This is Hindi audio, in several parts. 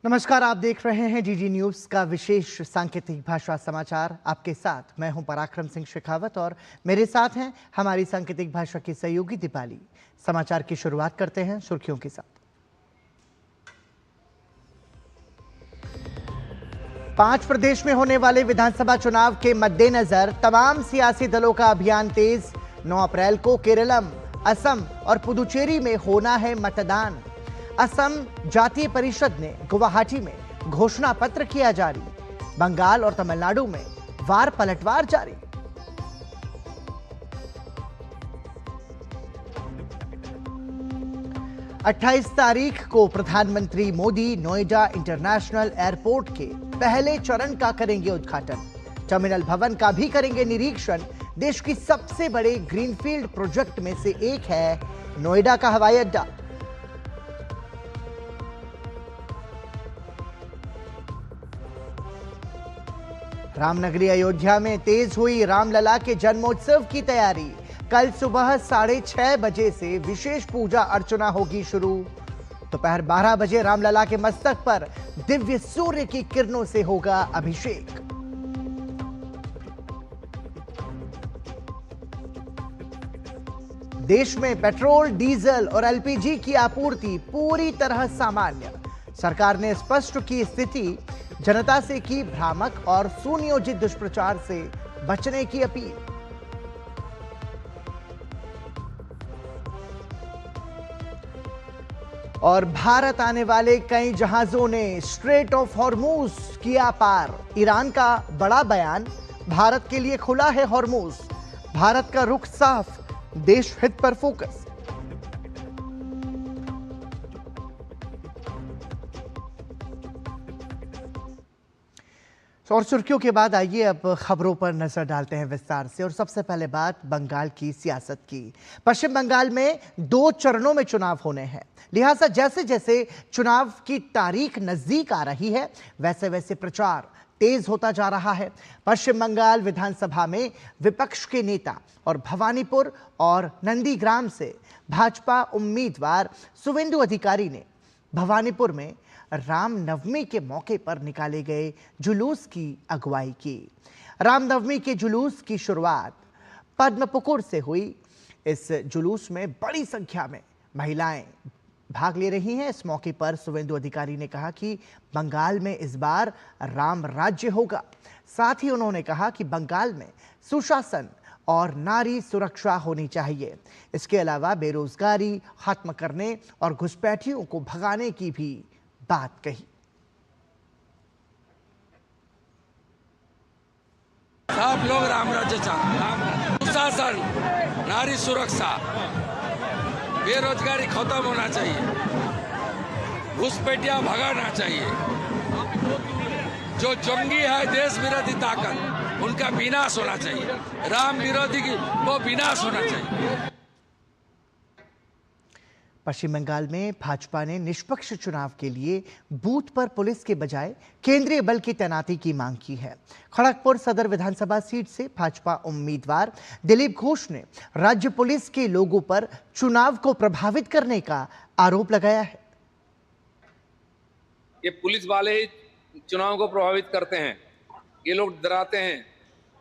नमस्कार, आप देख रहे हैं डीडी न्यूज का विशेष सांकेतिक भाषा समाचार। आपके साथ मैं हूं पराक्रम सिंह शेखावत और मेरे साथ हैं हमारी सांकेतिक भाषा की सहयोगी दीपाली। समाचार की शुरुआत करते हैं सुर्खियों के साथ। 5 प्रदेश में होने वाले विधानसभा चुनाव के मद्देनजर तमाम सियासी दलों का अभियान तेज। 9 अप्रैल को केरलम, असम और पुदुचेरी में होना है मतदान। असम जातीय परिषद ने गुवाहाटी में घोषणा पत्र किया जारी। बंगाल और तमिलनाडु में वार पलटवार जारी। अट्ठाईस तारीख को प्रधानमंत्री मोदी नोएडा इंटरनेशनल एयरपोर्ट के पहले चरण का करेंगे उद्घाटन। टर्मिनल भवन का भी करेंगे निरीक्षण। देश की सबसे बड़े ग्रीनफील्ड प्रोजेक्ट में से एक है नोएडा का हवाई अड्डा। रामनगरी अयोध्या में तेज हुई रामलला के जन्मोत्सव की तैयारी। कल सुबह 6:30 बजे से विशेष पूजा अर्चना होगी शुरू। दोपहर 12 बजे रामलला के मस्तक पर दिव्य सूर्य की किरणों से होगा अभिषेक। देश में पेट्रोल, डीजल और एलपीजी की आपूर्ति पूरी तरह सामान्य। सरकार ने स्पष्ट की स्थिति, जनता से की भ्रामक और सुनियोजित दुष्प्रचार से बचने की अपील। और भारत आने वाले कई जहाजों ने स्ट्रेट ऑफ हॉर्मूज किया पार। ईरान का बड़ा बयान, भारत के लिए खुला है हॉर्मूज। भारत का रुख साफ, देश हित पर फोकस। और सुर्खियों के बाद आइए अब खबरों पर नजर डालते हैं विस्तार से। और सबसे पहले बात बंगाल की सियासत की। पश्चिम बंगाल में 2 चरणों में चुनाव होने हैं, लिहाजा जैसे जैसे चुनाव की तारीख नजदीक आ रही है वैसे वैसे प्रचार तेज होता जा रहा है। पश्चिम बंगाल विधानसभा में विपक्ष के नेता और भवानीपुर और नंदीग्राम से भाजपा उम्मीदवार शुवेंदु अधिकारी ने भवानीपुर में रामनवमी के मौके पर निकाले गए जुलूस की अगुवाई की। रामनवमी के जुलूस की शुरुआत पद्मपुकुर से हुई। इस जुलूस में बड़ी संख्या में महिलाएं भाग ले रही हैं। इस मौके पर शुवेंदु अधिकारी ने कहा कि बंगाल में इस बार राम राज्य होगा। साथ ही उन्होंने कहा कि बंगाल में सुशासन और नारी सुरक्षा होनी चाहिए। इसके अलावा बेरोजगारी खत्म करने और घुसपैठियों को भगाने की भी बात कही। सब लोग राम राज्य चाहते, सुशासन, नारी सुरक्षा, बेरोजगारी खत्म होना चाहिए, घुसपैठिया भगाना चाहिए। जो जंगी है देश विरोधी ताकत, उनका विनाश होना चाहिए। राम विरोधी की वो विनाश होना चाहिए। पश्चिम बंगाल में भाजपा ने निष्पक्ष चुनाव के लिए बूथ पर पुलिस के बजाय केंद्रीय बल की तैनाती की मांग की है। खड़गपुर सदर विधानसभा सीट से भाजपा उम्मीदवार दिलीप घोष ने राज्य पुलिस के लोगों पर चुनाव को प्रभावित करने का आरोप लगाया है। ये पुलिस वाले ही चुनाव को प्रभावित करते हैं। ये लोग डराते हैं।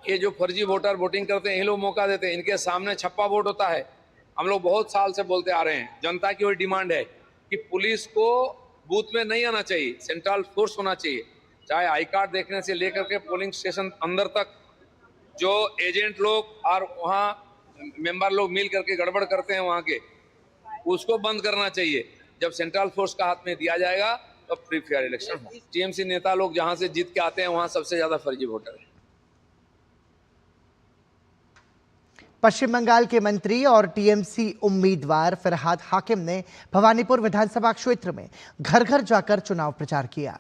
ये जो फर्जी वोटर वोटिंग करते हैं, ये लोग मौका देते हैं। इनके सामने छप्पा वोट होता है। हम लोग बहुत साल से बोलते आ रहे हैं, जनता की वही डिमांड है कि पुलिस को बूथ में नहीं आना चाहिए, सेंट्रल फोर्स होना चाहिए। चाहे आई कार्ड देखने से लेकर के पोलिंग स्टेशन अंदर तक जो एजेंट लोग और वहाँ मेंबर लोग मिल करके गड़बड़ करते हैं वहाँ के, उसको बंद करना चाहिए। जब सेंट्रल फोर्स का हाथ में दिया जाएगा तो फ्री फेयर इलेक्शन हो। टीएमसी नेता लोग जहाँ से जीत के आते हैं वहाँ सबसे ज्यादा फर्जी वोटर है। पश्चिम बंगाल के मंत्री और टीएमसी उम्मीदवार फरहाद हाकिम ने भवानीपुर विधानसभा क्षेत्र में घर घर जाकर चुनाव प्रचार किया।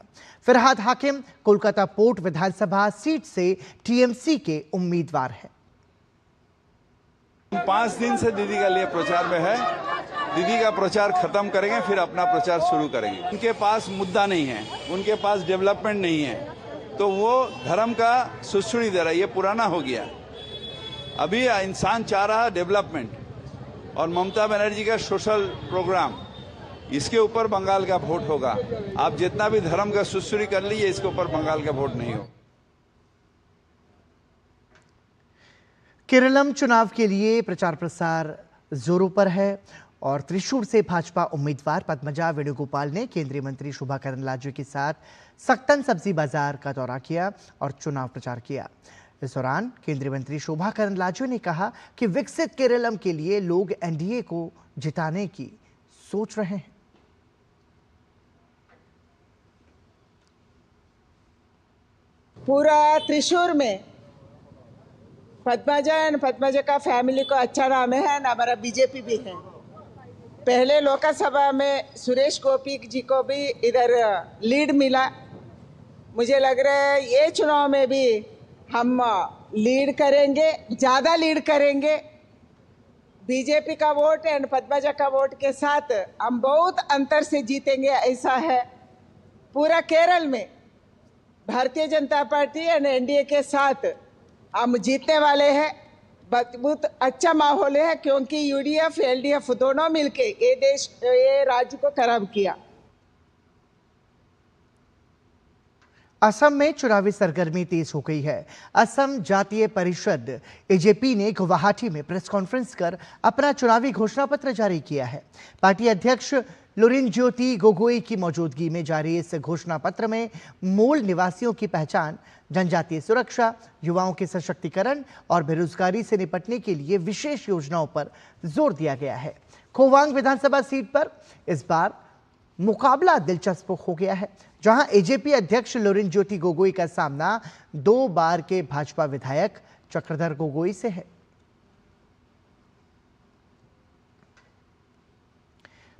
फरहाद हाकिम कोलकाता पोर्ट विधानसभा सीट से टीएमसी के उम्मीदवार हैं। 5 दिन से दीदी का लिए प्रचार में है। दीदी का प्रचार खत्म करेंगे, फिर अपना प्रचार शुरू करेंगे। उनके पास मुद्दा नहीं है, उनके पास डेवलपमेंट नहीं है, तो वो धर्म का सुश्रुणी दे रहा है। ये पुराना हो गया। अभी इंसान चाह रहा है डेवलपमेंट और ममता बनर्जी का सोशल प्रोग्राम, इसके ऊपर बंगाल का वोट होगा। आप जितना भी धर्म का सुश्री कर लीजिए, इसके ऊपर बंगाल का वोट नहीं हो। केरलम चुनाव के लिए प्रचार प्रसार जोरों पर है और त्रिशूर से भाजपा उम्मीदवार पद्मजा वेणुगोपाल ने केंद्रीय मंत्री शोभा करंदलाजे के साथ सक्तन सब्जी बाजार का दौरा किया और चुनाव प्रचार किया। इस दौरान केंद्रीय मंत्री शोभा करंदलाजे ने कहा कि विकसित केरलम के लिए लोग एनडीए को जिताने की सोच रहे हैं। पूरा त्रिशूर में पद्मजा का फैमिली को अच्छा नाम है और हमारा बीजेपी भी है। पहले लोकसभा में सुरेश गोपी जी को भी इधर लीड मिला। मुझे लग रहा है ये चुनाव में भी हम लीड करेंगे, ज़्यादा लीड करेंगे। बीजेपी का वोट एंड पद्मजा का वोट के साथ हम बहुत अंतर से जीतेंगे, ऐसा है। पूरा केरल में Bharatiya Janata party and NDA के साथ हम जीतने वाले हैं। बहुत अच्छा माहौल है क्योंकि यूडीएफ एलडीएफ दोनों मिलके ये राज्य को खराब किया। असम में चुनावी सरगर्मी तेज हो गई है। असम जातीय परिषद एजेपी ने गुवाहाटी में प्रेस कॉन्फ्रेंस कर अपना चुनावी घोषणा पत्र जारी किया है। पार्टी अध्यक्ष लुरिनज्योति गोगोई की मौजूदगी में जारी इस घोषणा पत्र में मूल निवासियों की पहचान, जनजातीय सुरक्षा, युवाओं के सशक्तिकरण और बेरोजगारी से निपटने के लिए विशेष योजनाओं पर जोर दिया गया है। खोवांग विधानसभा सीट पर इस बार मुकाबला दिलचस्प हो गया है, जहां एजेपी अध्यक्ष लुरिनज्योति गोगोई का सामना 2 बार के भाजपा विधायक चक्रधर गोगोई से है।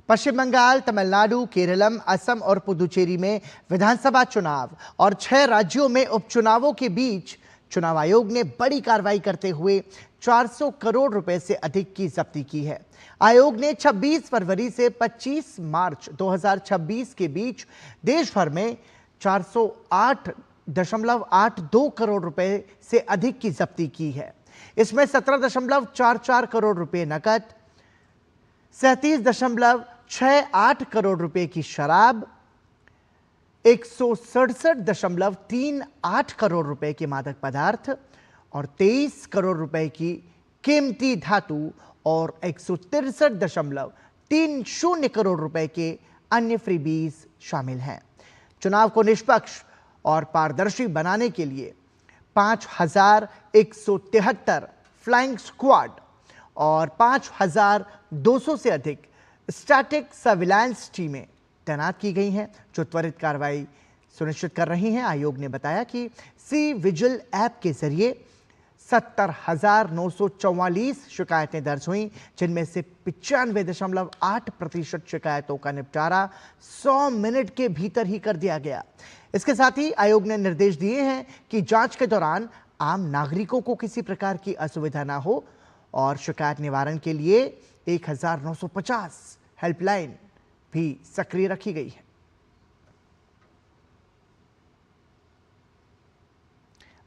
पश्चिम बंगाल, तमिलनाडु, केरलम, असम और पुदुचेरी में विधानसभा चुनाव और 6 राज्यों में उपचुनावों के बीच चुनाव आयोग ने बड़ी कार्रवाई करते हुए 400 करोड़ रुपए से अधिक की जब्ती की है। आयोग ने 26 फरवरी से 25 मार्च 2026 के बीच देश भर में 408.82 करोड़ रुपए से अधिक की जब्ती की है। इसमें 17.44 करोड़ रुपए नकद, 37.68 करोड़ रुपए की शराब, 167.38 करोड़ रुपए के मादक पदार्थ और 23 करोड़ रुपए की कीमती धातु और 163.30 करोड़ रुपए के अन्य फ्रीबीज शामिल हैं। चुनाव को निष्पक्ष और पारदर्शी बनाने के लिए 5,173 फ्लाइंग स्क्वाड और 5,200 से अधिक स्टैटिक सर्विलांस टीमें तैनात की गई हैं, जो त्वरित कार्रवाई सुनिश्चित कर रही हैं। आयोग ने बताया कि सी विजिल ऐप के जरिए 70,944 शिकायतें दर्ज हुई, जिनमें से 95.8% शिकायतों का निपटारा 100 मिनट के भीतर ही कर दिया गया। इसके साथ ही आयोग ने निर्देश दिए हैं कि जांच के दौरान आम नागरिकों को किसी प्रकार की असुविधा ना हो और शिकायत निवारण के लिए 1950 हेल्पलाइन भी सक्रिय रखी गई है।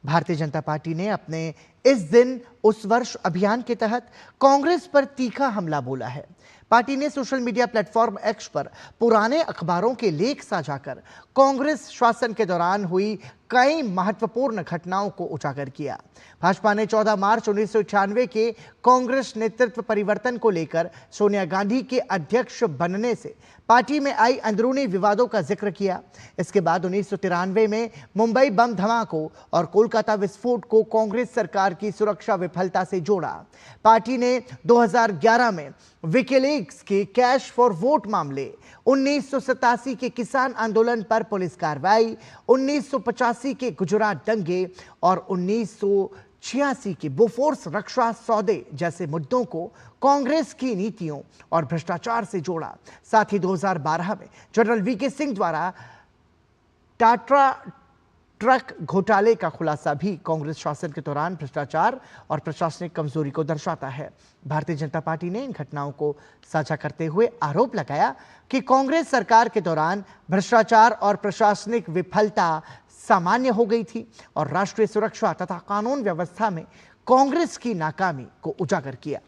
भारतीय जनता पार्टी ने अपने इस दिन उस वर्ष अभियान के तहत कांग्रेस पर तीखा हमला बोला है। पार्टी ने सोशल मीडिया प्लेटफॉर्म एक्स पर पुराने अखबारों के लेख साझा कर कांग्रेस शासन के दौरान हुई कई महत्वपूर्ण घटनाओं को उजागर किया। भाजपा ने 14 मार्च 1996 के कांग्रेस नेतृत्व परिवर्तन को लेकर सोनिया गांधी के अध्यक्ष बनने से पार्टी में आई अंदरूनी विवादों का जिक्र किया। इसके बाद 1993 में मुंबई बम धमाकों और कोलकाता विस्फोट को कांग्रेस सरकार की सुरक्षा विफलता से जोड़ा। पार्टी ने 2011 में विकीलीक्स के कैश फॉर वोट मामले, 1987 के किसान आंदोलन पर पुलिस कार्रवाई, 1985 के गुजरात दंगे और 1986 के बोफोर्स रक्षा सौदे जैसे मुद्दों को कांग्रेस की नीतियों और भ्रष्टाचार से जोड़ा। साथ ही 2012 में जनरल वीके सिंह द्वारा टाटा ट्रक घोटाले का खुलासा भी कांग्रेस शासन के दौरान भ्रष्टाचार और प्रशासनिक कमजोरी को दर्शाता है। भारतीय जनता पार्टी ने इन घटनाओं को साझा करते हुए आरोप लगाया कि कांग्रेस सरकार के दौरान भ्रष्टाचार और प्रशासनिक विफलता सामान्य हो गई थी और राष्ट्रीय सुरक्षा तथा कानून व्यवस्था में कांग्रेस की नाकामी को उजागर किया।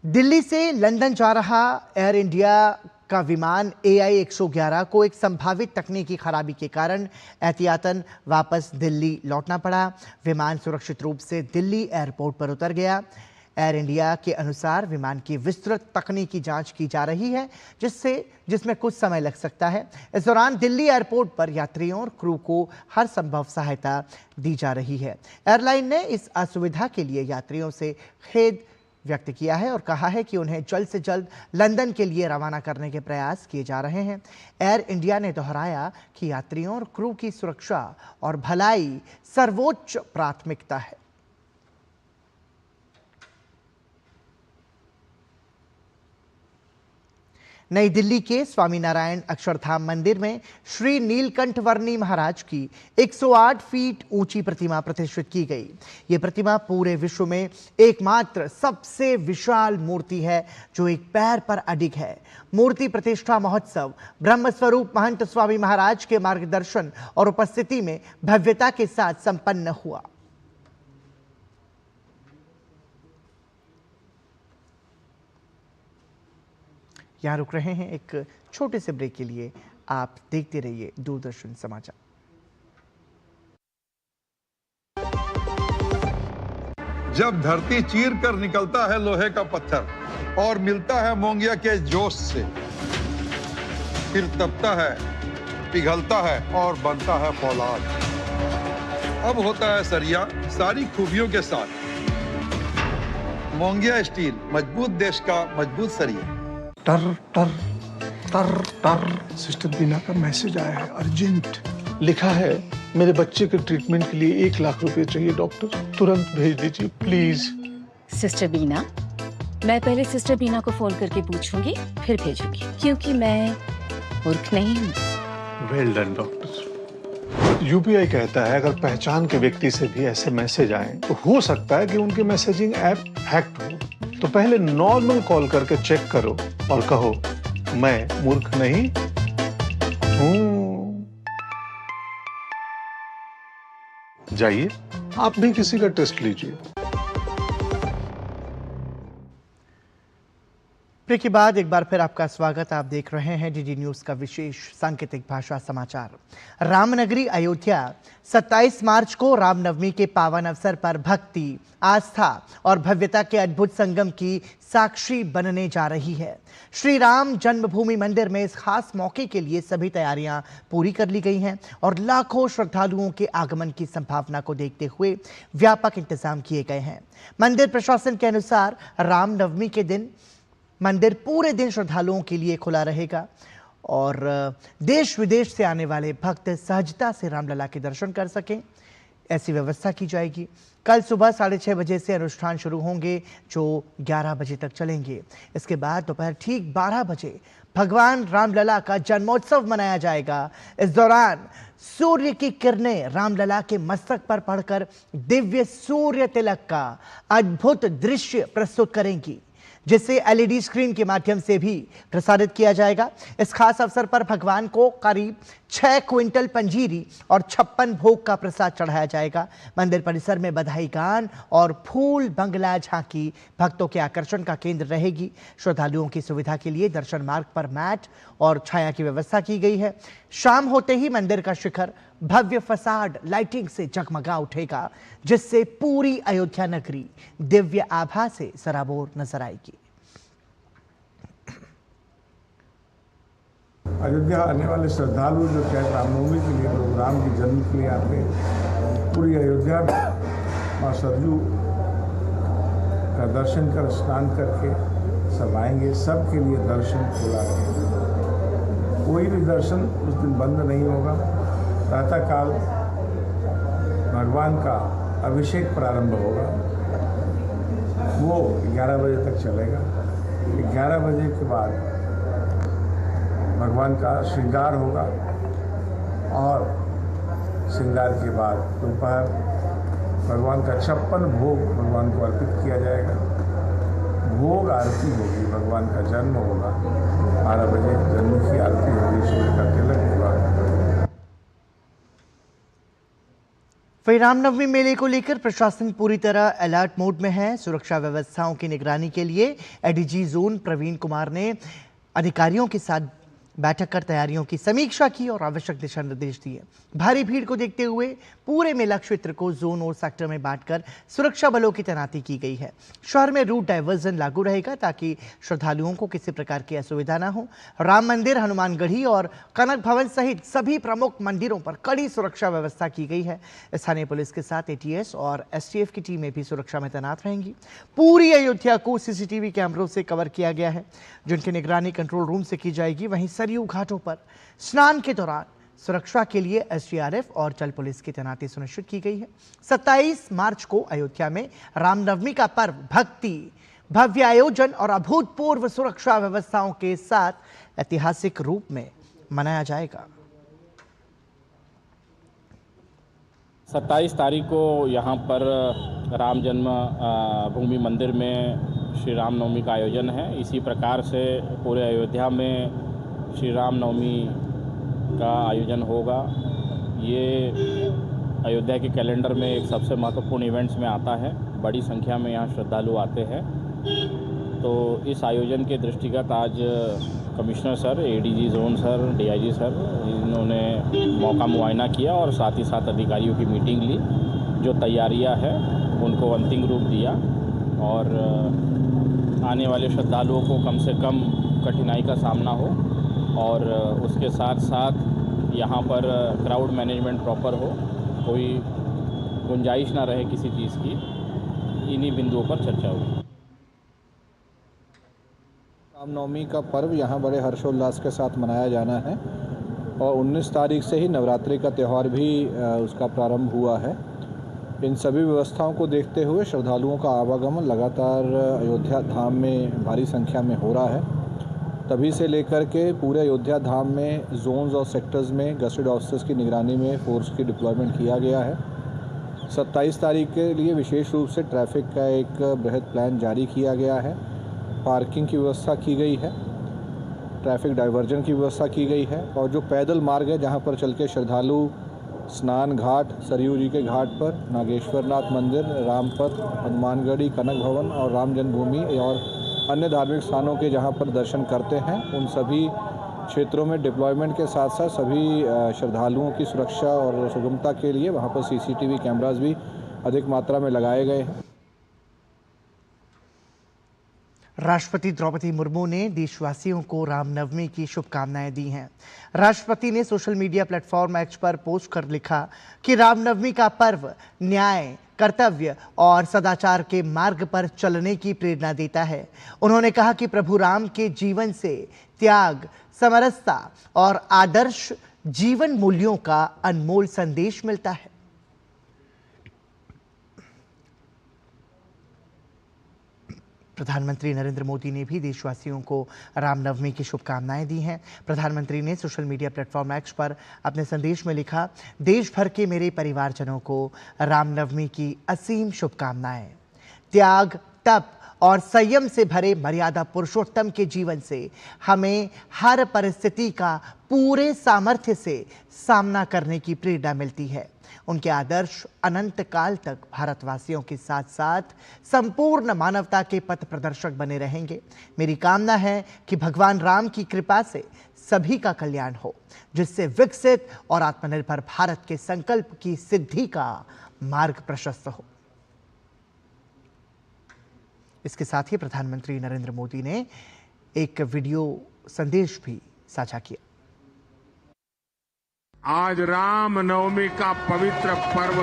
दिल्ली से लंदन जा रहा एयर इंडिया का विमान AI 111 को एक संभावित तकनीकी खराबी के कारण एहतियातन वापस दिल्ली लौटना पड़ा। विमान सुरक्षित रूप से दिल्ली एयरपोर्ट पर उतर गया। एयर इंडिया के अनुसार विमान की विस्तृत तकनीकी जांच की जा रही है, जिसमें कुछ समय लग सकता है। इस दौरान दिल्ली एयरपोर्ट पर यात्रियों और क्रू को हर संभव सहायता दी जा रही है। एयरलाइन ने इस असुविधा के लिए यात्रियों से खेद व्यक्त किया है और कहा है कि उन्हें जल्द से जल्द लंदन के लिए रवाना करने के प्रयास किए जा रहे हैं। एयर इंडिया ने दोहराया कि यात्रियों और क्रू की सुरक्षा और भलाई सर्वोच्च प्राथमिकता है। नई दिल्ली के स्वामीनारायण अक्षरधाम मंदिर में श्री नीलकंठ वर्णी महाराज की 108 फीट ऊंची प्रतिमा प्रतिष्ठित की गई। ये प्रतिमा पूरे विश्व में एकमात्र सबसे विशाल मूर्ति है जो एक पैर पर अडिग है। मूर्ति प्रतिष्ठा महोत्सव ब्रह्मस्वरूप महंत स्वामी महाराज के मार्गदर्शन और उपस्थिति में भव्यता के साथ संपन्न हुआ। यहाँ रुक रहे हैं एक छोटे से ब्रेक के लिए। आप देखते रहिए दूरदर्शन समाचार। जब धरती चीर कर निकलता है लोहे का पत्थर और मिलता है मोंगिया के जोश से, फिर तपता है, पिघलता है और बनता है फौलाद। अब होता है सरिया सारी खूबियों के साथ। मोंगिया स्टील, मजबूत देश का मजबूत सरिया। टर टर टर टर सिस्टर बीना का मैसेज आया है, अर्जेंट। लिखा है मेरे बच्चे के ट्रीटमेंट के लिए 1 लाख रुपए चाहिए डॉक्टर, तुरंत भेज दीजिए प्लीज। सिस्टर बीना, मैं पहले सिस्टर बीना को फोन करके पूछूंगी फिर भेजूंगी, क्योंकि मैं मूर्ख नहीं हूँ। Well done doctor. यूपीआई कहता है अगर पहचान के व्यक्ति से भी ऐसे मैसेज आए तो हो सकता है कि उनके मैसेजिंग ऐप हैक्ड हो। तो पहले नॉर्मल कॉल करके चेक करो और कहो मैं मूर्ख नहीं हूं। जाइए आप भी किसी का टेस्ट लीजिए। ब्रेक के बाद एक बार फिर आपका स्वागत। आप देख रहे हैं डीडी न्यूज का विशेष सांकेतिक भाषा समाचार। रामनगरी अयोध्या 27 मार्च को रामनवमी के पावन अवसर पर भक्ति, आस्था और भव्यता के अद्भुत संगम की साक्षी बनने जा रही है। श्री राम जन्मभूमि मंदिर में इस खास मौके के लिए सभी तैयारियां पूरी कर ली गई हैं और लाखों श्रद्धालुओं के आगमन की संभावना को देखते हुए व्यापक इंतजाम किए गए हैं। मंदिर प्रशासन के अनुसार रामनवमी के दिन मंदिर पूरे दिन श्रद्धालुओं के लिए खुला रहेगा और देश विदेश से आने वाले भक्त सहजता से रामलला के दर्शन कर सकें, ऐसी व्यवस्था की जाएगी। कल सुबह 6:30 बजे से अनुष्ठान शुरू होंगे जो 11 बजे तक चलेंगे। इसके बाद दोपहर ठीक 12 बजे भगवान रामलला का जन्मोत्सव मनाया जाएगा। इस दौरान सूर्य की किरणें रामलला के मस्तक पर पड़कर दिव्य सूर्य तिलक का अद्भुत दृश्य प्रस्तुत करेंगी, जिसे LED स्क्रीन के माध्यम से भी प्रसारित किया जाएगा। इस खास अवसर पर भगवान को करीब 6 क्विंटल पंजीरी और 56 भोग का प्रसाद चढ़ाया जाएगा। मंदिर परिसर में बधाई गान और फूल बंगला झांकी भक्तों के आकर्षण का केंद्र रहेगी। श्रद्धालुओं की सुविधा के लिए दर्शन मार्ग पर मैट और छाया की व्यवस्था की गई है। शाम होते ही मंदिर का शिखर भव्य फसाड लाइटिंग से जगमगा उठेगा, जिससे पूरी अयोध्या नगरी दिव्य आभा से सराबोर नजर आएगी। अयोध्या आने वाले श्रद्धालु जो चाहे रामनवमी के लिए, लोग राम के जन्म के लिए आते हैं, पूरी अयोध्या में माँ सरयू का दर्शन कर स्नान करके सब आएंगे। सबके लिए दर्शन खुला रहेगा, कोई भी दर्शन उस दिन बंद नहीं होगा। प्रातःकाल भगवान का अभिषेक प्रारंभ होगा, वो 11 बजे तक चलेगा। 11 बजे के बाद भगवान का श्रृंगार होगा और श्रृंगार के बाद दोपहर भगवान का 56 भोग भगवान को अर्पित किया जाएगा। भोग आरती होगी, भगवान का जन्म होगा। 12 बजे जन्म की आरती होगी, सूर्य का तिलक होगा। वहीं रामनवमी मेले को लेकर प्रशासन पूरी तरह अलर्ट मोड में है। सुरक्षा व्यवस्थाओं की निगरानी के लिए एडीजी जोन प्रवीण कुमार ने अधिकारियों के साथ बैठक कर तैयारियों की समीक्षा की और आवश्यक दिशा निर्देश दिए। भारी भीड़ को देखते हुए पूरे मेला क्षेत्र को जोन और सेक्टर में बांटकर सुरक्षा बलों की तैनाती की गई है। शहर में रूट डाइवर्जन लागू रहेगा ताकि श्रद्धालुओं को किसी प्रकार की असुविधा न हो। राम मंदिर, हनुमानगढ़ी और कनक भवन सहित सभी प्रमुख मंदिरों पर कड़ी सुरक्षा व्यवस्था की गई है। स्थानीय पुलिस के साथ एटीएस और एसटीएफ की टीमें भी सुरक्षा में तैनात रहेंगी। पूरी अयोध्या को सीसीटीवी कैमरों से कवर किया गया है, जिनकी निगरानी कंट्रोल रूम से की जाएगी। वहीं सरयू घाटों पर स्नान के दौरान सुरक्षा के लिए एसडीआरएफ और जल पुलिस की तैनाती सुनिश्चित की गई है। 27 मार्च को अयोध्या में रामनवमी का पर्व भक्ति, भव्य आयोजन और अभूतपूर्व सुरक्षा व्यवस्थाओं के साथ ऐतिहासिक रूप में मनाया जाएगा। 27 तारीख को यहाँ पर राम जन्म भूमि मंदिर में श्री राम नवमी का आयोजन है। इसी प्रकार से पूरे अयोध्या में श्री राम नवमी का आयोजन होगा। ये अयोध्या के कैलेंडर में एक सबसे महत्वपूर्ण इवेंट्स में आता है। बड़ी संख्या में यहाँ श्रद्धालु आते हैं। तो इस आयोजन के दृष्टिगत आज commissioner sir, ADG zone sir, DIG sir, इन्होंने मौका मुआयना किया और साथ ही साथ अधिकारियों की मीटिंग ली। जो तैयारियां हैं उनको अंतिम रूप दिया और आने वाले श्रद्धालुओं को कम से कम कठिनाई का सामना हो और उसके साथ साथ यहाँ पर क्राउड मैनेजमेंट प्रॉपर हो, कोई गुंजाइश ना रहे किसी चीज़ की। इन्हीं बिंदुओं पर चर्चा हुई। रामनवमी का पर्व यहाँ बड़े हर्षोल्लास के साथ मनाया जाना है और 19 तारीख से ही नवरात्रि का त्यौहार भी उसका प्रारंभ हुआ है। इन सभी व्यवस्थाओं को देखते हुए श्रद्धालुओं का आवागमन लगातार अयोध्या धाम में भारी संख्या में हो रहा है। तभी से लेकर के पूरे अयोध्या धाम में जोन्स और सेक्टर्स में गस्टेड ऑफिसर्स की निगरानी में फोर्स की डिप्लॉयमेंट किया गया है। 27 तारीख के लिए विशेष रूप से ट्रैफिक का एक बृहद प्लान जारी किया गया है। पार्किंग की व्यवस्था की गई है, ट्रैफिक डाइवर्जन की व्यवस्था की गई है और जो पैदल मार्ग है जहां पर चल के श्रद्धालु स्नान घाट, सरयू जी के घाट पर, नागेश्वरनाथ मंदिर, रामपथ, हनुमानगढ़ी, कनक भवन और राम जन्मभूमि और अन्य धार्मिक स्थानों के जहां पर दर्शन करते हैं, उन सभी क्षेत्रों में डिप्लॉयमेंट के साथ साथ सभी श्रद्धालुओं की सुरक्षा और सुगमता के लिए वहां पर सीसीटीवी कैमरास भी अधिक मात्रा में लगाए गए हैं। राष्ट्रपति द्रौपदी मुर्मू ने देशवासियों को रामनवमी की शुभकामनाएं दी हैं। राष्ट्रपति ने सोशल मीडिया प्लेटफॉर्म एक्स पर पोस्ट कर लिखा कि रामनवमी का पर्व न्याय, कर्तव्य और सदाचार के मार्ग पर चलने की प्रेरणा देता है। उन्होंने कहा कि प्रभु राम के जीवन से त्याग, समरसता और आदर्श जीवन मूल्यों का अनमोल संदेश मिलता है। प्रधानमंत्री नरेंद्र मोदी ने भी देशवासियों को रामनवमी की शुभकामनाएं दी हैं। प्रधानमंत्री ने सोशल मीडिया प्लेटफॉर्म एक्स पर अपने संदेश में लिखा, देश भर के मेरे परिवारजनों को रामनवमी की असीम शुभकामनाएं। त्याग, तप और संयम से भरे मर्यादा पुरुषोत्तम के जीवन से हमें हर परिस्थिति का पूरे सामर्थ्य से सामना करने की प्रेरणा मिलती है। उनके आदर्श अनंत काल तक भारतवासियों के साथ साथ संपूर्ण मानवता के पथ प्रदर्शक बने रहेंगे। मेरी कामना है कि भगवान राम की कृपा से सभी का कल्याण हो, जिससे विकसित और आत्मनिर्भर भारत के संकल्प की सिद्धि का मार्ग प्रशस्त हो। इसके साथ ही प्रधानमंत्री नरेंद्र मोदी ने एक वीडियो संदेश भी साझा किया। आज राम नवमी का पवित्र पर्व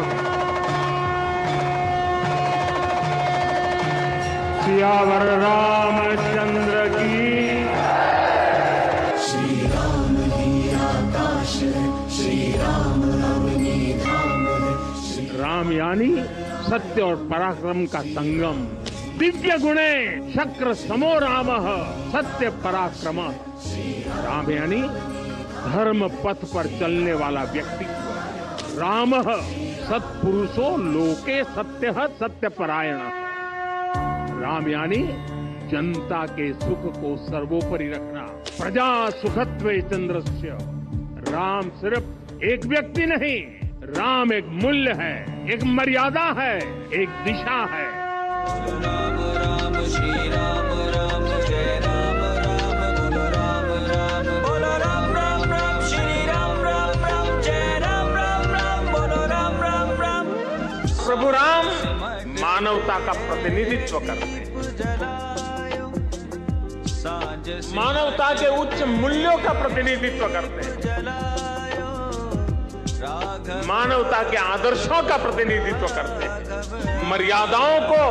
सियावर रामचंद्र की। श्री राम ही आकाश है, श्री राम नवमी धाम है। राम यानी सत्य और पराक्रम का संगम। दिव्य गुणे शक्र समो राम सत्य पराक्रम। राम यानी धर्म पथ पर चलने वाला व्यक्तित्व। राम सत्पुरुषो लोके सत्य सत्यपरायण। राम यानी जनता के सुख को सर्वोपरि रखना। प्रजा सुखत्वे चंद्रस्य। राम सिर्फ एक व्यक्ति नहीं, राम एक मूल्य है। एक मर्यादा है, एक दिशा है। राम राम श्री राम राम जय राम राम बोलो राम राम बोलो राम राम राम श्री राम राम राम जय राम राम राम बोलो राम राम राम। प्रभु राम मानवता का प्रतिनिधित्व करते हैं, मानवता के उच्च मूल्यों का प्रतिनिधित्व करते हैं, मानवता के आदर्शों का प्रतिनिधित्व करते हैं, मर्यादाओं को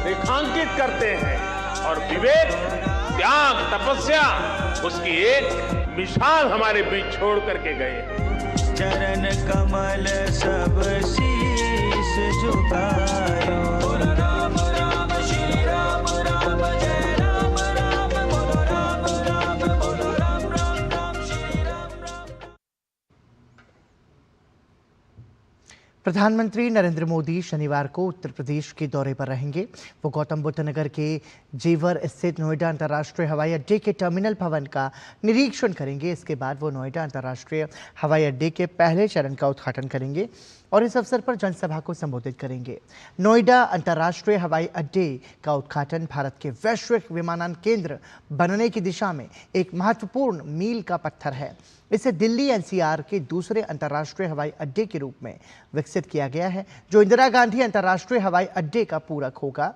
रेखांकित करते हैं और विवेक, त्याग, तपस्या उसकी एक मिसाल हमारे बीच छोड़ करके गए। चरण कमल सब शीश झुकायो बोलो राम राम श्री राम राम जय राम राम बोलो राम राम बोलो राम राम राम श्री राम राम। प्रधानमंत्री नरेंद्र मोदी शनिवार को उत्तर प्रदेश के दौरे पर रहेंगे। वो गौतम बुद्ध नगर के जेवर स्थित नोएडा अंतर्राष्ट्रीय हवाई अड्डे के टर्मिनल भवन का निरीक्षण करेंगे। इसके बाद वो नोएडा अंतर्राष्ट्रीय हवाई अड्डे के पहले चरण का उद्घाटन करेंगे और इस अवसर पर जनसभा को संबोधित करेंगे। नोएडा अंतर्राष्ट्रीय हवाई अड्डे का उद्घाटन भारत के वैश्विक विमानन केंद्र बनने की दिशा में एक महत्वपूर्ण मील का पत्थर है। इसे दिल्ली एनसीआर के दूसरे अंतर्राष्ट्रीय हवाई अड्डे के रूप में विकसित किया गया है, जो इंदिरा गांधी अंतर्राष्ट्रीय हवाई अड्डे का पूरक होगा।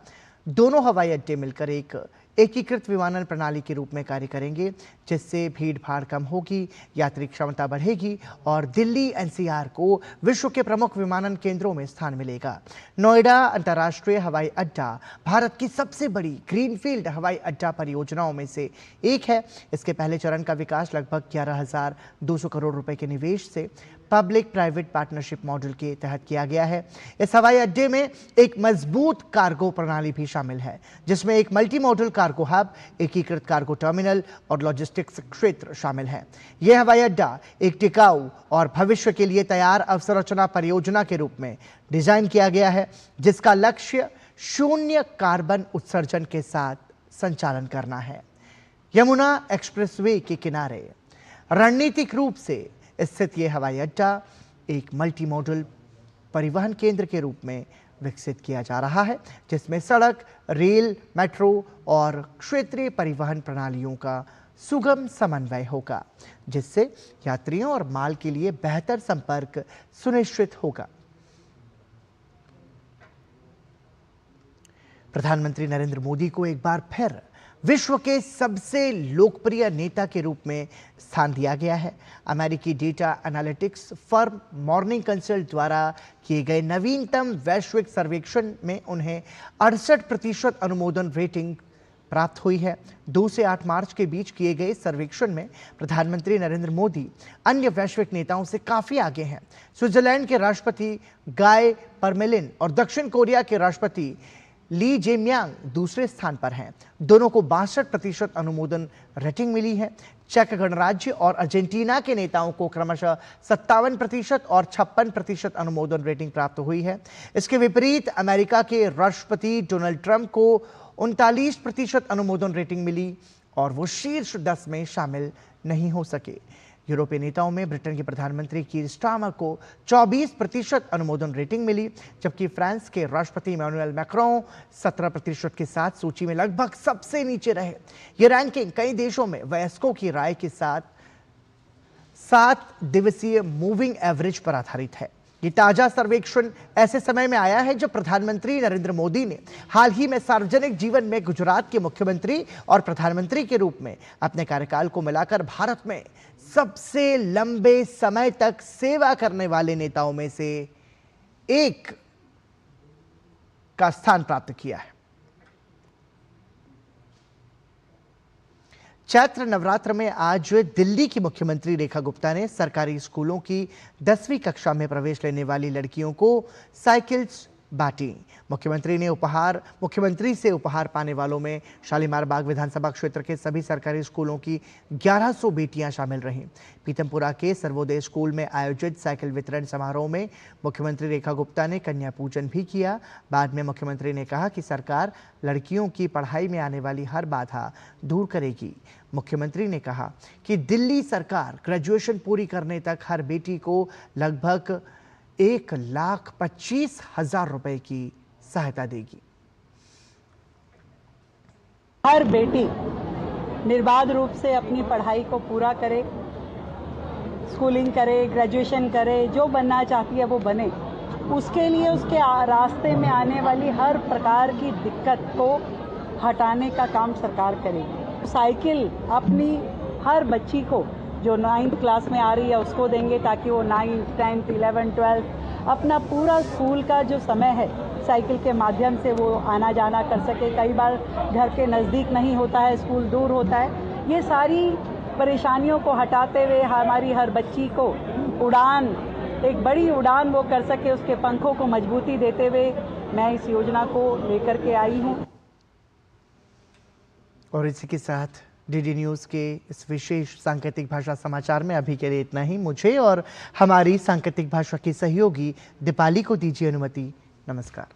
दोनों हवाई अड्डे मिलकर एक एकीकृत विमानन प्रणाली के रूप में कार्य करेंगे, जिससे भीड़ भाड़ कम होगी, यात्री क्षमता बढ़ेगी और दिल्ली एनसीआर को विश्व के प्रमुख विमानन केंद्रों में स्थान मिलेगा। नोएडा अंतर्राष्ट्रीय हवाई अड्डा भारत की सबसे बड़ी ग्रीनफील्ड हवाई अड्डा परियोजनाओं में से एक है। इसके पहले चरण का विकास लगभग 11,200 करोड़ रुपए के निवेश से पब्लिक प्राइवेट पार्टनरशिप मॉडल के तहत किया गया है। इस हवाई अड्डे में एक मजबूत कार्गो प्रणाली भी शामिल है, जिसमें एक मल्टी मॉडल कार्गो हब, एकीकृत कार्गो टर्मिनल और लॉजिस्टिक्स क्षेत्र शामिल है। यह हवाई अड्डा एक टिकाऊ और भविष्य के लिए तैयार अवसंरचना परियोजना के रूप में डिजाइन किया गया है, जिसका लक्ष्य शून्य कार्बन उत्सर्जन के साथ संचालन करना है। यमुना एक्सप्रेसवे के किनारे रणनीतिक रूप से स्थित यह हवाई अड्डा एक मल्टी मॉडल परिवहन केंद्र के रूप में विकसित किया जा रहा है, जिसमें सड़क, रेल, मेट्रो और क्षेत्रीय परिवहन प्रणालियों का सुगम समन्वय होगा, जिससे यात्रियों और माल के लिए बेहतर संपर्क सुनिश्चित होगा। प्रधानमंत्री नरेंद्र मोदी को एक बार फिर विश्व के सबसे लोकप्रिय नेता के रूप में स्थान दिया गया है। अमेरिकी data analytics firm morning consult द्वारा किए गए नवीनतम वैश्विक सर्वेक्षण में उन्हें 68% अनुमोदन रेटिंग प्राप्त हुई है। 2 से 8 मार्च के बीच किए गए सर्वेक्षण में प्रधानमंत्री नरेंद्र मोदी अन्य वैश्विक नेताओं से काफी आगे हैं। स्विट्जरलैंड के राष्ट्रपति गाय परमेलिन और दक्षिण कोरिया के राष्ट्रपति ली जेमियांग दूसरे स्थान पर हैं। दोनों को 62% अनुमोदन रेटिंग मिली है। चेक गणराज्य और अर्जेंटीना के नेताओं को क्रमशः 57% और 56% अनुमोदन रेटिंग प्राप्त हुई है। इसके विपरीत अमेरिका के राष्ट्रपति डोनाल्ड ट्रंप को 39% अनुमोदन रेटिंग मिली और वो शीर्ष 10 में शामिल नहीं हो सके। यूरोपीय नेताओं में ब्रिटेन के प्रधानमंत्री कीर स्टारमर को 24% अनुमोदन रेटिंग मिली, जबकि फ्रांस के राष्ट्रपति इमैनुअल मैक्रों 17% के साथ सूची में लगभग सबसे नीचे रहे। ये रैंकिंग कई देशों में वयस्कों की राय के साथ 7 दिवसीय मूविंग एवरेज पर आधारित है। ये ताजा सर्वेक्षण ऐसे समय में आया है जब प्रधानमंत्री नरेंद्र मोदी ने हाल ही में सार्वजनिक जीवन में गुजरात के मुख्यमंत्री और प्रधानमंत्री के रूप में अपने कार्यकाल को मिलाकर भारत में सबसे लंबे समय तक सेवा करने वाले नेताओं में से एक का स्थान प्राप्त किया है। चैत्र नवरात्र में आज दिल्ली की मुख्यमंत्री रेखा गुप्ता ने सरकारी स्कूलों की 10वीं कक्षा में प्रवेश लेने वाली लड़कियों को साइकिल्स बांटी। मुख्यमंत्री से उपहार पाने वालों में शालीमार बाग विधानसभा क्षेत्र के सभी सरकारी स्कूलों की 1100 बेटियां शामिल रहीं। पीतमपुरा के सर्वोदय स्कूल में आयोजित साइकिल वितरण समारोह में मुख्यमंत्री रेखा गुप्ता ने कन्या पूजन भी किया। बाद में मुख्यमंत्री ने कहा कि सरकार लड़कियों की पढ़ाई में आने वाली हर बाधा दूर करेगी। मुख्यमंत्री ने कहा कि दिल्ली सरकार ग्रेजुएशन पूरी करने तक हर बेटी को लगभग 1,25,000 रुपए की सहायता देगी। हर बेटी निर्बाध रूप से अपनी पढ़ाई को पूरा करे, स्कूलिंग करे, ग्रेजुएशन करे, जो बनना चाहती है वो बने। उसके लिए उसके रास्ते में आने वाली हर प्रकार की दिक्कत को हटाने का काम सरकार करेगी। साइकिल अपनी हर बच्ची को जो 9th क्लास में आ रही है उसको देंगे, ताकि वो 9th, 10th, 11th, 12th अपना पूरा स्कूल का जो समय है साइकिल के माध्यम से वो आना जाना कर सके। कई बार घर के नज़दीक नहीं होता है, स्कूल दूर होता है। ये सारी परेशानियों को हटाते हुए हमारी हर बच्ची को उड़ान, एक बड़ी उड़ान वो कर सके, उसके पंखों को मजबूती देते हुए मैं इस योजना को लेकर के आई हूँ। और इसी के साथ डीडी न्यूज़ के इस विशेष सांकेतिक भाषा समाचार में अभी के लिए इतना ही। मुझे और हमारी सांकेतिक भाषा की सहयोगी दीपाली को दीजिए अनुमति। नमस्कार।